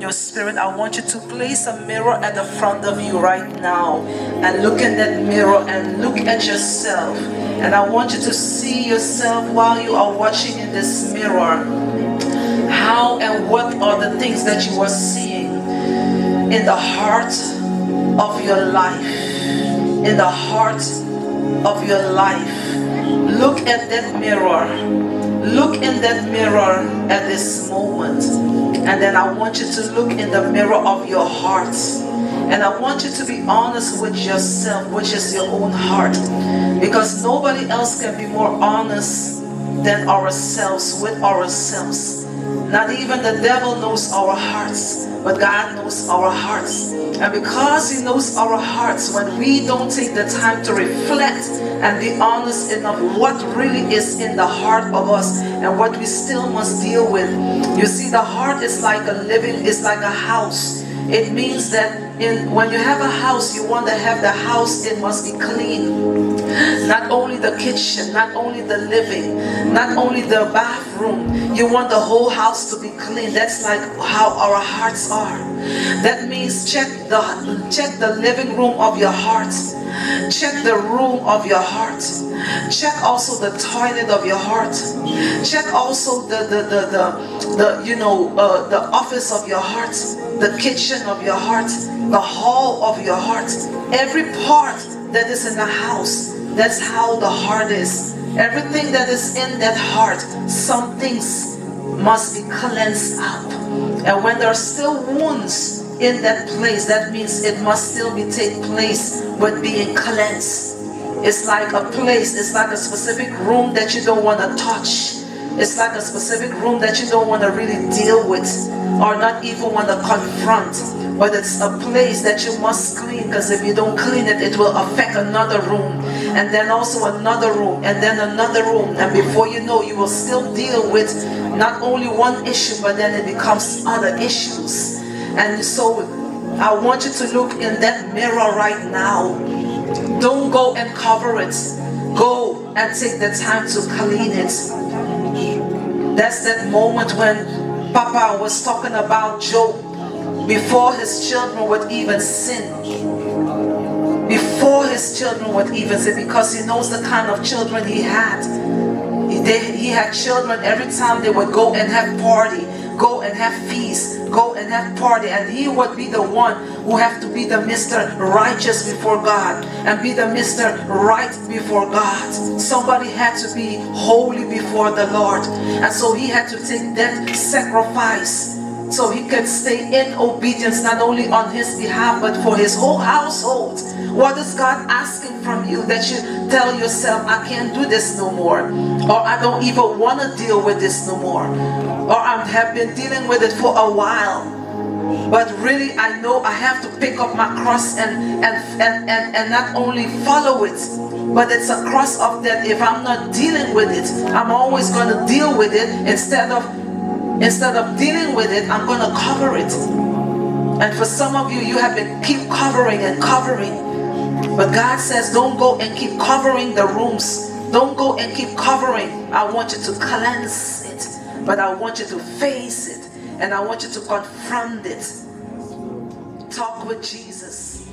in your spirit, I want you to place a mirror at the front of you right now and look in that mirror and look at yourself. And I want you to see yourself while you are watching in this mirror. How and what are the things that you are seeing in the heart of your life? In the heart of your life. Look at that mirror. Look in that mirror at this moment. And then I want you to look in the mirror of your heart. And I want you to be honest with yourself, which is your own heart. Because nobody else can be more honest than ourselves, with ourselves. Not even the devil knows our hearts, but God knows our hearts. And because He knows our hearts, when we don't take the time to reflect and be honest enough what really is in the heart of us and what we still must deal with. You see, the heart is like it's like a house. It means that when you have a house, you want to have the house, it must be clean. Not only the kitchen, not only the living, not only the bathroom. You want the whole house to be clean. That's like how our hearts are. That means check the living room of your heart. Check the room of your heart. Check also the toilet of your heart. Check also the office of your heart, the kitchen of your heart, the hall of your heart. Every part that is in the house, that's how the heart is. Everything that is in that heart, some things must be cleansed out. And when there are still wounds in that place, that means it must still be take place with being cleansed. It's like a place, it's like a specific room that you don't want to touch. It's like a specific room that you don't want to really deal with or not even want to confront. But it's a place that you must clean, because if you don't clean it, it will affect another room, and then also another room, and then another room. And before you know, you will still deal with not only one issue, but then it becomes other issues. And so I want you to look in that mirror right now. Don't go and cover it. Go and take the time to clean it. That's that moment when Papa was talking about Job. Before his children would even sin. Before his children would even sin, because he knows the kind of children he had. He had children every time they would go and have party, go and have feast, go and have party, and he would be the one who have to be the Mr. Righteous before God and be the Mr. Right before God. Somebody had to be holy before the Lord, and so he had to take that sacrifice so he could stay in obedience, not only on his behalf, but for his whole household. What is God asking from you? That you tell yourself, I can't do this no more, or I don't even want to deal with this no more, or I have been dealing with it for a while, but really I know I have to pick up my cross and not only follow it, but it's a cross of that. If I'm not dealing with it, I'm always going to deal with it. Instead of dealing with it, I'm going to cover it. And for some of you, you have been keep covering and covering. But God says, don't go and keep covering the rooms. Don't go and keep covering. I want you to cleanse it. But I want you to face it. And I want you to confront it. Talk with Jesus.